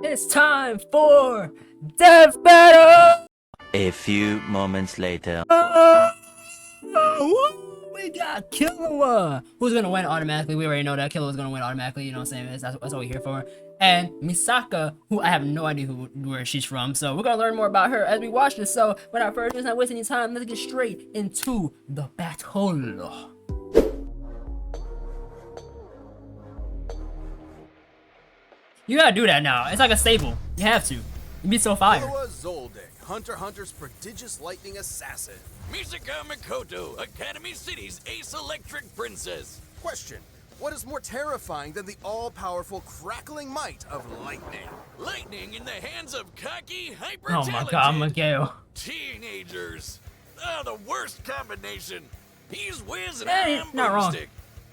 It's time for Death Battle! A few moments later. We got Killua! Who's gonna win automatically? We already know that Killua's gonna win automatically, you know what I'm saying? That's what we're here for. And Misaka, who I have no idea where she's from, so we're gonna learn more about her as we watch this. So, without further ado, not wasting any time, let's get straight into the battle. You gotta do that now. It's like a staple. You have to. You'd be so fire. Killua Zoldyck, Hunter x Hunter's prodigious lightning assassin. Misaka Mikoto, Academy City's ace electric princess. Question: what is more terrifying than the all-powerful crackling might of lightning? Lightning in the hands of cocky, Oh hyper-talented my god, Miguel. teenagers. Oh, the worst combination. He's Wiz and Hey, I'm not wrong. Boomstick.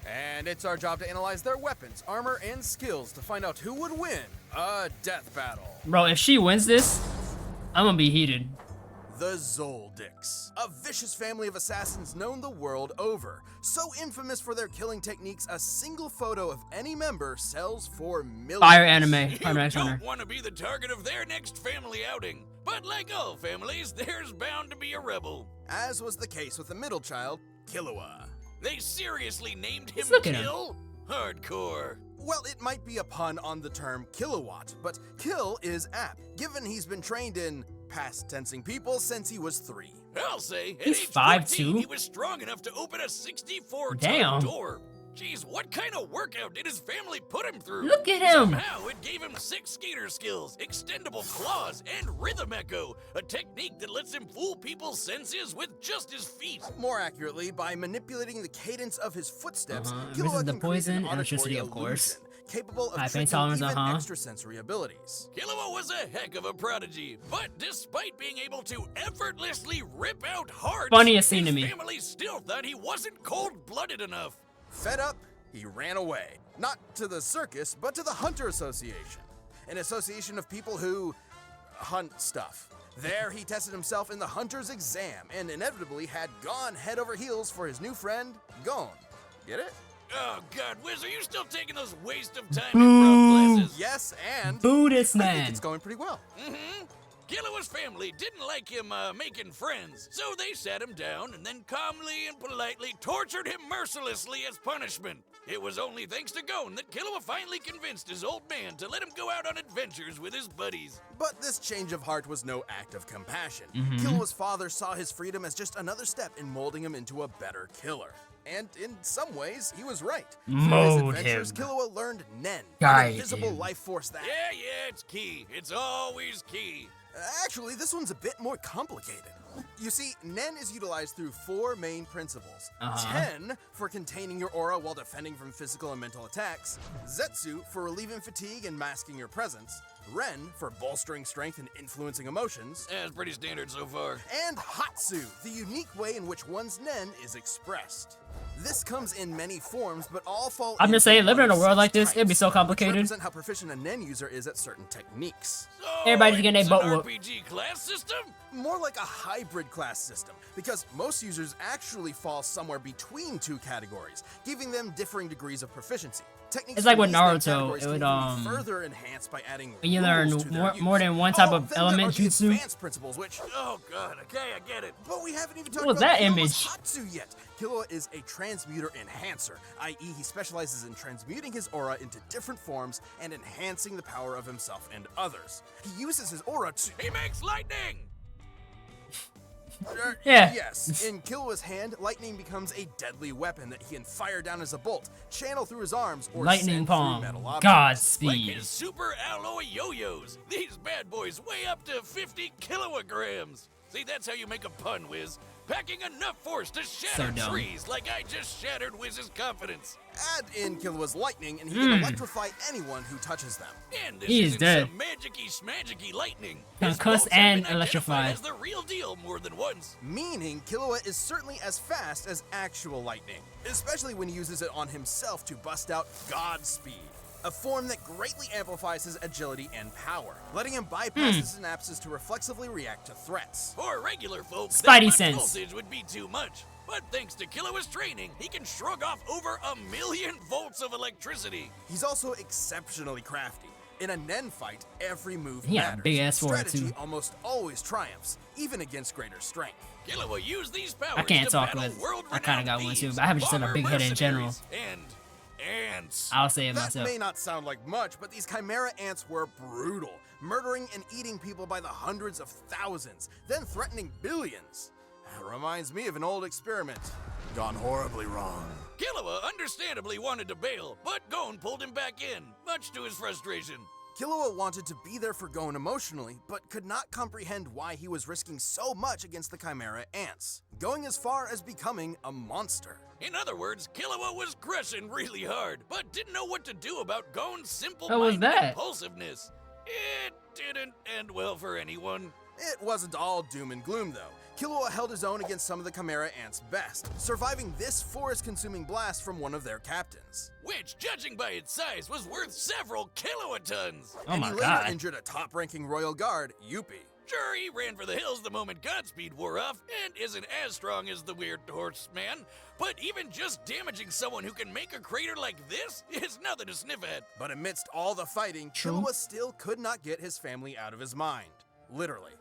And it's our job to analyze their weapons, armor, and skills to find out who would win a death battle. Bro, if she wins this, I'm gonna be heated. The Zoldicks, a vicious family of assassins known the world over. So infamous for their killing techniques, a single photo of any member sells for millions. Fire anime. You Fire X Hunter. don't want to be the target of their next family outing. But like all families, there's bound to be a rebel. As was the case with the middle child, Killua. They seriously named him Look at him. Kill? Hardcore. Well, it might be a pun on the term kilowatt, but kill is apt, given he's been trained in past tensing people since he was 3. I'll say, at He's age 5'2". 14, he was strong enough to open a 64-ton Damn. door. Jeez, what kind of workout did his family put him through? Look at him. Somehow it gave him 6 skater skills, extendable claws, and rhythm echo, a technique that lets him fool people's senses with just his feet. More accurately, by manipulating the cadence of his footsteps, Resist Killua the can create poison, an electricity, auditory of course. illusion, capable of High pain tricking tolerance, even uh-huh. extrasensory abilities. Killua was a heck of a prodigy, but despite being able to effortlessly rip out hearts, Funniest scene to his me. family still thought he wasn't cold-blooded enough. Fed up, he ran away. Not to the circus, but to the Hunter Association, an association of people who hunt stuff. There, he tested himself in the Hunter's exam and inevitably had gone head over heels for his new friend, Gon. Get it? Oh god, Wiz, are you still taking those waste of time Boo. improv classes? Yes, and Buddhist I think man. it's going pretty well. Killua's family didn't like him making friends, so they sat him down and then calmly and politely tortured him mercilessly as punishment. It was only thanks to Gon that Killua finally convinced his old man to let him go out on adventures with his buddies. But this change of heart was no act of compassion. Killua's father saw his freedom as just another step in molding him into a better killer. And in some ways, he was right. Through his Mold adventures, him. Killua learned Nen, Guide an invisible him. life force that... Yeah, it's key. It's always key. Actually, this one's a bit more complicated. You see, Nen is utilized through 4 main principles. Ten for containing your aura while defending from physical and mental attacks. Zetsu for relieving fatigue and masking your presence. Ren for bolstering strength and influencing emotions. That's pretty standard so far. And Hatsu, the unique way in which one's Nen is expressed. This comes in many forms, but all fall I'm just into saying, living in a one of world 6 like this, it'd be types, so which complicated. represent how proficient a Nen user is at certain techniques. So Everybody's getting it's their an butt whooped. RPG class system? More like a hybrid class system, because most users actually fall somewhere between 2 categories, giving them differing degrees of proficiency. Techniques It's like from with these then Naruto, categories it can would, even be further enhanced by adding when you learn rules to their more use. than one type Oh, of then there element are the jutsu. advanced principles, which Oh god, okay, I get it. but we haven't even talked What was about that Killua's image? Hatsu yet. Killua is a transmuter enhancer, i.e. he specializes in transmuting his aura into different forms and enhancing the power of himself and others. He uses his aura to... He makes lightning! Yeah. Yes, in Killua's hand, lightning becomes a deadly weapon that he can fire down as a bolt, channel through his arms, or Lightning send palm. through metal objects. Like Godspeed. his super alloy yo-yos. These bad boys weigh up to 50 kilograms. See, that's how you make a pun, Wiz. Packing enough force to shatter dumb. trees like I just shattered Wiz's confidence. Add in Killua's lightning, and he can electrify anyone who touches them. And this He is isn't dead. some magic-y smagic-y lightning. Concuss His bolts have and been identified electrified. as the real deal more than once. Meaning, Killua is certainly as fast as actual lightning, especially when he uses it on himself to bust out Godspeed, a form that greatly amplifies his agility and power, letting him bypass his synapses to reflexively react to threats. For regular folks, Spidey that much sense. voltage would be too much. But thanks to Killua's training, he can shrug off over 1,000,000 volts of electricity. He's also exceptionally crafty. In a Nen fight, every move He got a matters. big ass sword, Strategy too. almost always triumphs, even against greater strength. Killua used these powers I can't to talk battle with. I world-renowned kind of got one too, thieves, but I haven't just said a bomber big head in general. mercenaries, and ants. I'll say it That myself. may not sound like much, but these chimera ants were brutal, murdering and eating people by the hundreds of thousands, then threatening billions. Reminds me of an old experiment. Gone horribly wrong. Killua understandably wanted to bail, but Gon pulled him back in, much to his frustration. Killua wanted to be there for Gon emotionally, but could not comprehend why he was risking so much against the chimera ants, going as far as becoming a monster. In other words, Killua was crushing really hard, but didn't know what to do about Gon's simple What was mind that? and impulsiveness. It didn't end well for anyone. It wasn't all doom and gloom, though. Killua held his own against some of the chimera ants' best, surviving this forest-consuming blast from one of their captains. Which, judging by its size, was worth several kilotons. Oh And my he later god. injured a top-ranking royal guard, Yuppie. Sure, he ran for the hills the moment Godspeed wore off, and isn't as strong as the weird horseman, but even just damaging someone who can make a crater like this is nothing to sniff at. But amidst all the fighting, True. Killua still could not get his family out of his mind. Literally.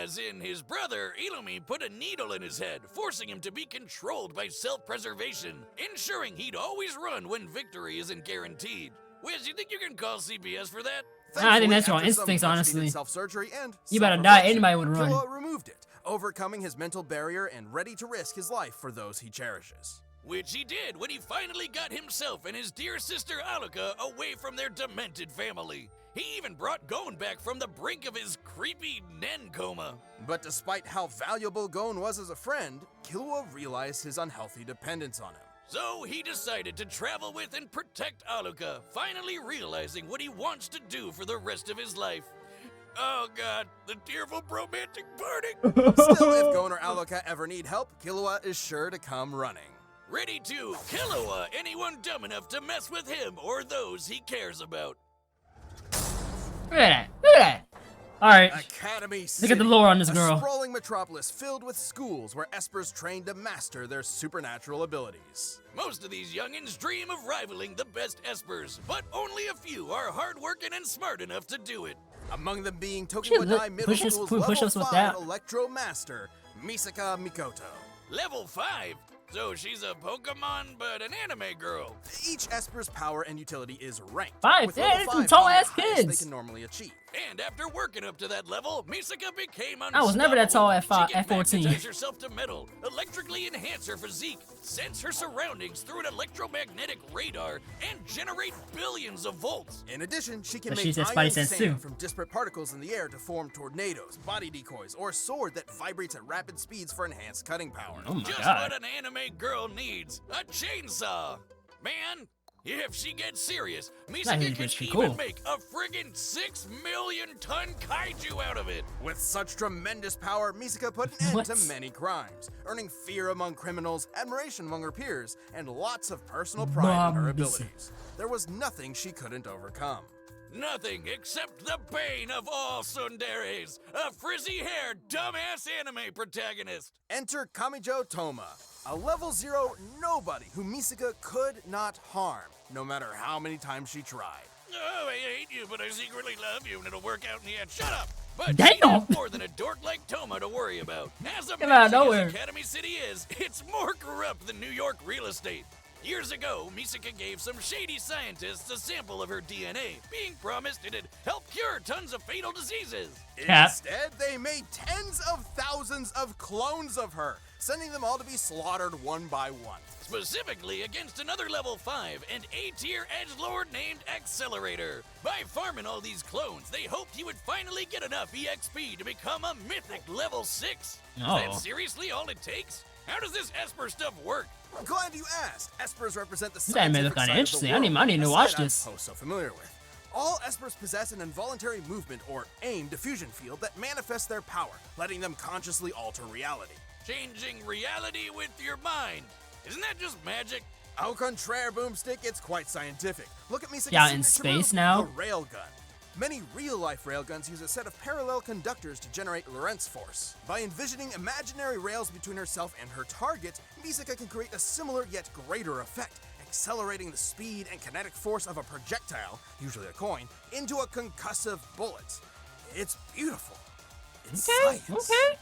As in, his brother, Illumi, put a needle in his head, forcing him to be controlled by self-preservation, ensuring he'd always run when victory isn't guaranteed. Wiz, you think you can call CPS for that? I think that's your Thankfully, after some instincts, much-needed honestly. Self-surgery and You better die, self-reflection, anybody would run. Killua removed it, overcoming his mental barrier and ready to risk his life for those he cherishes. Which he did when he finally got himself and his dear sister Alluka away from their demented family. He even brought Gon back from the brink of his creepy Nen coma. But despite how valuable Gon was as a friend, Killua realized his unhealthy dependence on him. So he decided to travel with and protect Alluka, finally realizing what he wants to do for the rest of his life. Oh god, the tearful romantic parting! Still, if Gon or Alluka ever need help, Killua is sure to come running. Ready to Killua anyone dumb enough to mess with him or those he cares about. Look at that. Look at that. Alright. Academy Look City, at the lore on this a girl. sprawling metropolis filled with schools where espers train to master their supernatural abilities. Most of these youngins dream of rivaling the best espers, but only a few are hardworking and smart enough to do it. Among them being Shit, Tokiwadai look, Middle push us- School's push level us with 5 that. Electro Master, Misaka Mikoto. Level 5? So she's a Pokemon, but an anime girl. Each esper's power and utility is ranked, 5, with yeah, level there's some 5 tall being the ass highest kids. they can normally achieve. And after working up to that level, Misaka became unstoppable. I was never that tall at She can 14. magnetize herself to metal, electrically enhance her physique, sense her surroundings through an electromagnetic radar, and generate billions of volts. In addition, she can But make she says iron Spidey sense sand too. from disparate particles in the air to form tornadoes, body decoys, or a sword that vibrates at rapid speeds for enhanced cutting power. Oh my Just god. what an anime girl needs, a chainsaw. Man, if she gets serious, That Misaka is can pretty even cool. make a friggin' 6 million ton kaiju out of it. With such tremendous power, Misaka put an end What? to many crimes, earning fear among criminals, admiration among her peers, and lots of personal pride in her Bombs. abilities. There was nothing she couldn't overcome. Nothing except the bane of all tsunderes, a frizzy-haired, dumbass anime protagonist. Enter Kamijo Toma, a level 0 nobody who Misaka could not harm, no matter how many times she tried. Oh, I hate you, but I secretly love you, and it'll work out in the end. Shut up! But Damn. she has more than a dork like Toma to worry about. As Came out of amazing nowhere. as Academy City is, it's more corrupt than New York real estate. Years ago, Misaka gave some shady scientists a sample of her DNA, being promised it'd help cure tons of fatal diseases. Cap. Instead, they made tens of thousands of clones of her, sending them all to be slaughtered one by one. Specifically against another level 5 and A-tier edgelord named Accelerator. By farming all these clones, they hoped he would finally get enough EXP to become a mythic level 6. Oh. Is that seriously all it takes? How does this Esper stuff work? Glad you asked. Espers represent the This anime scientific look kinda side of the interesting. world, I need to a watch side I'm this. oh so familiar with. All espers possess an involuntary movement or AIM diffusion field that manifests their power, letting them consciously alter reality. Changing reality with your mind. Isn't that just magic? Au contraire, Boomstick, it's quite scientific. Look at Misaka's Yeah, in signature space move, now? the railgun. Many real-life railguns use a set of parallel conductors to generate Lorentz force. By envisioning imaginary rails between herself and her target, Misaka can create a similar yet greater effect, accelerating the speed and kinetic force of a projectile, usually a coin, into a concussive bullet. It's beautiful. It's science. Okay.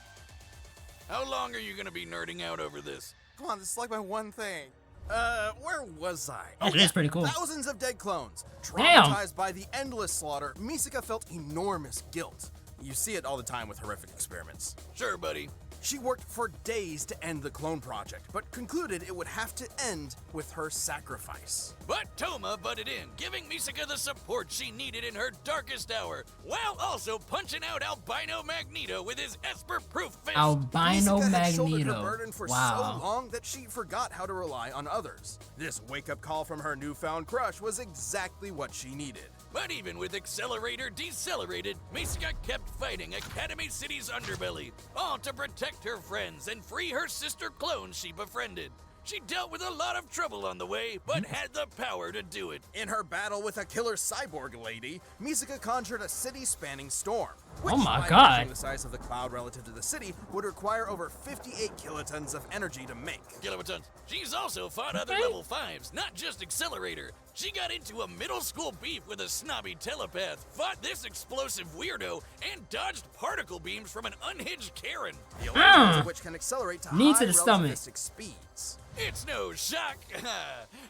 How long are you gonna be nerding out over this? Come on, this is like my one thing. Where was I? Oh, it is pretty cool. Thousands of dead clones. Damn. Traumatized by the endless slaughter, Misaka felt enormous guilt. You see it all the time with horrific experiments. Sure, buddy. She worked for days to end the clone project, but concluded it would have to end with her sacrifice. But Toma butted in, giving Misaka the support she needed in her darkest hour, while also punching out Albino Magneto with his Esper-proof fist. Albino Misaka had shouldered her Magneto. burden for Wow. so long that she forgot how to rely on others. This wake-up call from her newfound crush was exactly what she needed. But even with Accelerator decelerated, Misaka kept fighting Academy City's underbelly, all to protect her friends and free her sister clones she befriended. She dealt with a lot of trouble on the way, but had the power to do it. In her battle with a killer cyborg lady, Misaka conjured a city-spanning storm. Which, Oh my by God. measuring the size of the cloud relative to the city, would require over 58 kilotons of energy to make. Kilowatts. She's also fought other Okay. level 5s, not just Accelerator. She got into a middle school beef with a snobby telepath, fought this explosive weirdo, and dodged particle beams from an unhinged Karen. The electrons of which can accelerate to Knee high to the stomach. relativistic speeds. It's no shock.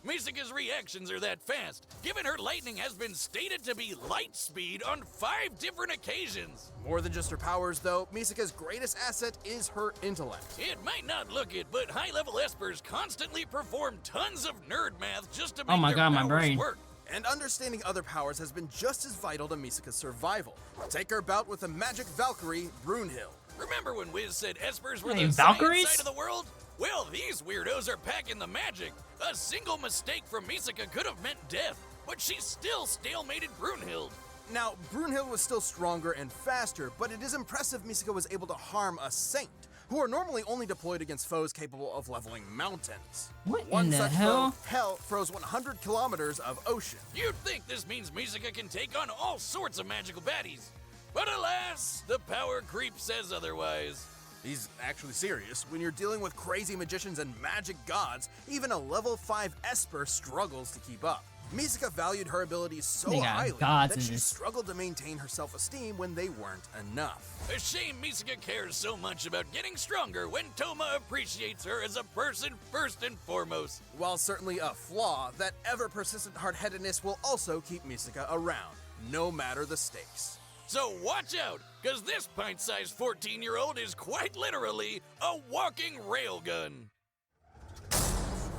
Misaka's reactions are that fast, given her lightning has been stated to be light speed on 5 different occasions. More than just her powers, though, Misaka's greatest asset is her intellect. It might not look it, but high-level espers constantly perform tons of nerd math just to make Oh my their God, my powers brain. work. And understanding other powers has been just as vital to Misaka's survival. Take her bout with the magic Valkyrie, Brunhild. Remember when Wiz said espers were Hey, the Valkyries? science side of the world? Well, these weirdos are packing the magic. A single mistake from Misaka could have meant death, but she still stalemated Brunhild. Now, Brunhild was still stronger and faster, but it is impressive Misaka was able to harm a saint, who are normally only deployed against foes capable of leveling mountains. What One in the such hell? foe, Hell, froze 100 kilometers of ocean. You'd think this means Misaka can take on all sorts of magical baddies. But alas, the power creep says otherwise. He's actually serious. When you're dealing with crazy magicians and magic gods, even a level 5 Esper struggles to keep up. Misaka valued her abilities so They got highly gods that in she this. struggled to maintain her self-esteem when they weren't enough. A shame Misaka cares so much about getting stronger when Toma appreciates her as a person first and foremost. While certainly a flaw, that ever-persistent hard-headedness will also keep Misaka around, no matter the stakes. So watch out, because this pint-sized 14-year-old is quite literally a walking railgun.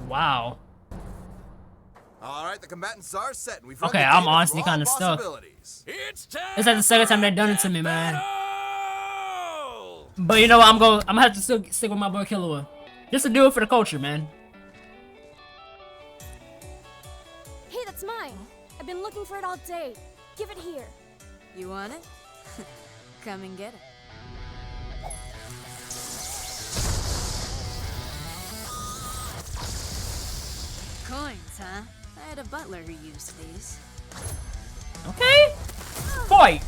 Wow. All right, the combatants are set, and we've Okay, run the I'm gamut honestly for all kinda stuck. possibilities. It's time. It's like the second time they've done it to for me, man. battle! But you know what? I'm gonna have to still stick with my boy Killua. Just to do it for the culture, man. Hey, that's mine. I've been looking for it all day. Give it here. You want it? Come and get it. Coins, huh? I had a butler who used these. Okay. Fight.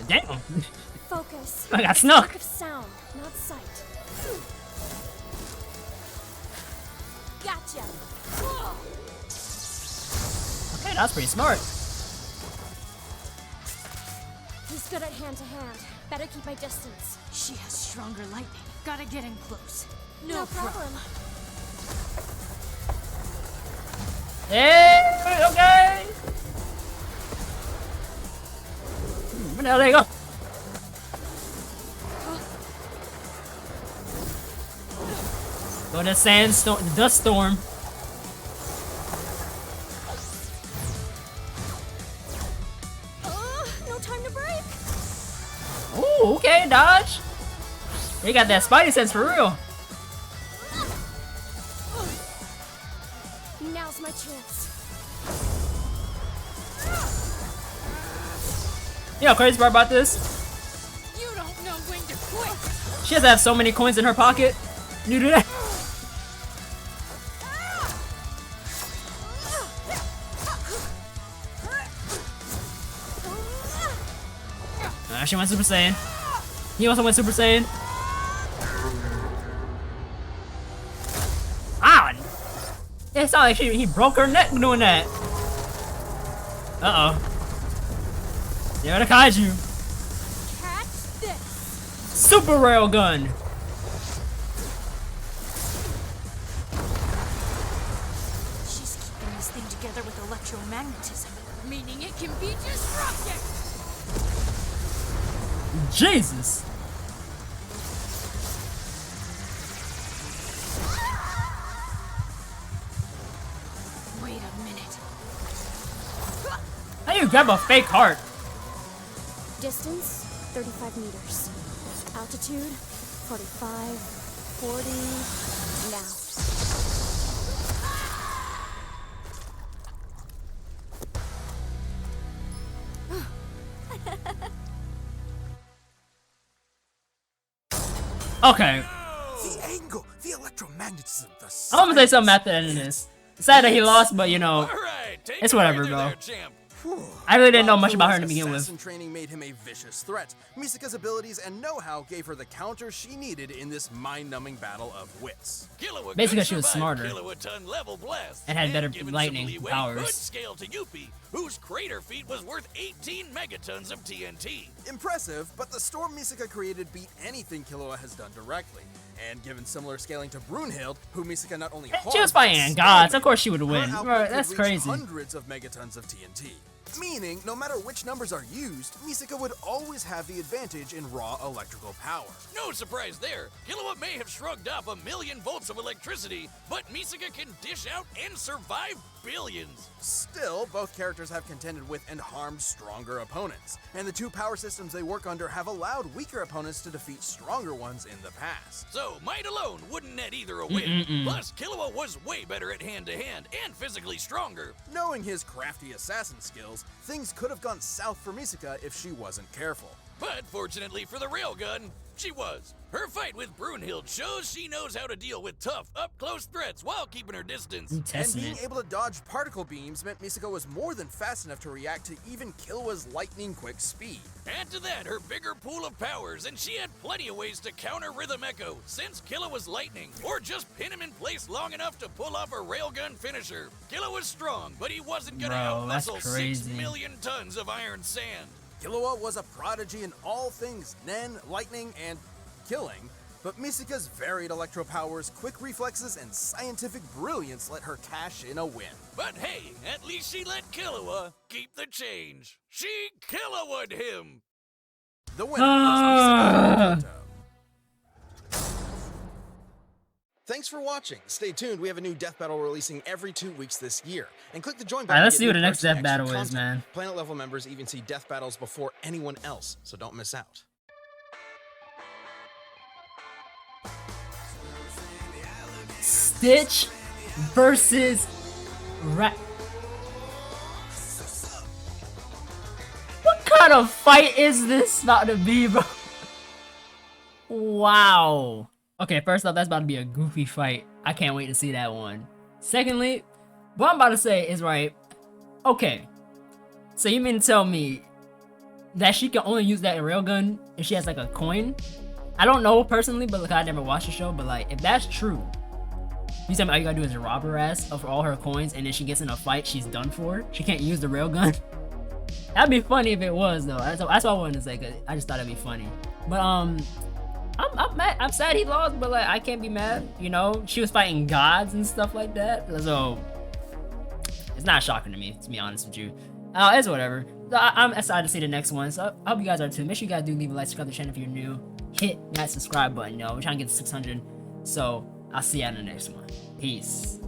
Damn. Focus. I got snuck. Lack of sound, not sight. Gotcha. Okay, that's pretty smart. He's good at hand-to-hand. Better keep my distance. She has stronger lightning. Gotta get in close. No problem. Hey, okay. Where the hell they go? Go to sandstorm, dust storm. No time to break. Ooh, okay, dodge. They got that spidey sense for real. Now's my chance. You know, crazy part about this? You don't know when to quit. She has to have so many coins in her pocket. You do that? She went Super Saiyan. He also went Super Saiyan. it sounded like he broke her neck doing that. Uh-oh. There the kaiju. Catch this. Super rail gun. She's keeping this thing together with electromagnetism, meaning it can be disrupted. Jesus. Wait a minute. How do you grab a fake heart? Distance, 35 meters. Altitude, 45, 40, now. Okay. The angle, the electromagnetism, the I'm gonna say something at the end of this. Sad that he lost, but you know, All right, take it's it whatever, right bro. there, champ. I really didn't know While much about her Killua's to begin with. assassin training made him a vicious threat, Misaka's abilities and know-how gave her the counter she needed in this mind-numbing battle of wits. Killua Basically, could she was survive smarter. Kilowaton level blast And had better given some lightning leeway, powers. Could scale to Yuppie, whose crater feat was worth 18 megatons of TNT. Impressive, but the storm Misaka created beat anything Killua has done directly. And given similar scaling to Brunhild, who Misaka not only She was fighting gods. Of course she would win. her output Bro, could that's reach crazy. Hundreds of megatons of TNT. Meaning, no matter which numbers are used, Misaka would always have the advantage in raw electrical power. No surprise there. Killua may have shrugged off 1,000,000 volts of electricity, but Misaka can dish out and survive billions. Still, both characters have contended with and harmed stronger opponents, and the two power systems they work under have allowed weaker opponents to defeat stronger ones in the past. So, might alone wouldn't net either a win. Plus, Killua was way better at hand-to-hand and physically stronger. Knowing his crafty assassin skills, things could have gone south for Misaka if she wasn't careful. But fortunately for the railgun, she was. Her fight with Brunhild shows she knows how to deal with tough, up-close threats while keeping her distance. And Testing being it. able to dodge particle beams meant Misaka was more than fast enough to react to even Killua's lightning-quick speed. Add to that her bigger pool of powers, and she had plenty of ways to counter Rhythm Echo, since Killua was lightning, or just pin him in place long enough to pull off a railgun finisher. Killua was strong, but he wasn't gonna Bro, that's outmuscle 6 crazy. million tons of iron sand. Killua was a prodigy in all things Nen, lightning, and killing, but Misaka's varied electro powers, quick reflexes, and scientific brilliance let her cash in a win. But hey, at least she let Killua keep the change. She Killua'd him. The winner was Misaka. Thanks for watching. Stay tuned. We have a new death battle releasing every 2 weeks this year. And click the join button. Alright, let's to see get what new the next perks and death battle extra is, content. man. Planet level members even see death battles before anyone else, so don't miss out. Stitch versus Rat. What kind of fight is this about to be, bro? Wow. Okay, first off, that's about to be a goofy fight. I can't wait to see that one. Secondly, what I'm about to say is right. Okay, so you mean to tell me that she can only use that railgun if she has like a coin? I don't know personally, but like I never watched the show. But like, if that's true, you tell me all you gotta do is rob her ass of all her coins, and then she gets in a fight, she's done for. She can't use the railgun. That'd be funny if it was though. That's what I wanted to say. Cause I just thought it'd be funny. But I'm mad. I'm sad he lost, but like I can't be mad. You know, she was fighting gods and stuff like that. So it's not shocking to me, to be honest with you. It's whatever. So I'm excited to see the next one. So I hope you guys are too. Make sure you guys do leave a like, subscribe to the channel if you're new. Hit that subscribe button, yo. We're trying to get to 600. So I'll see you in the next one. Peace.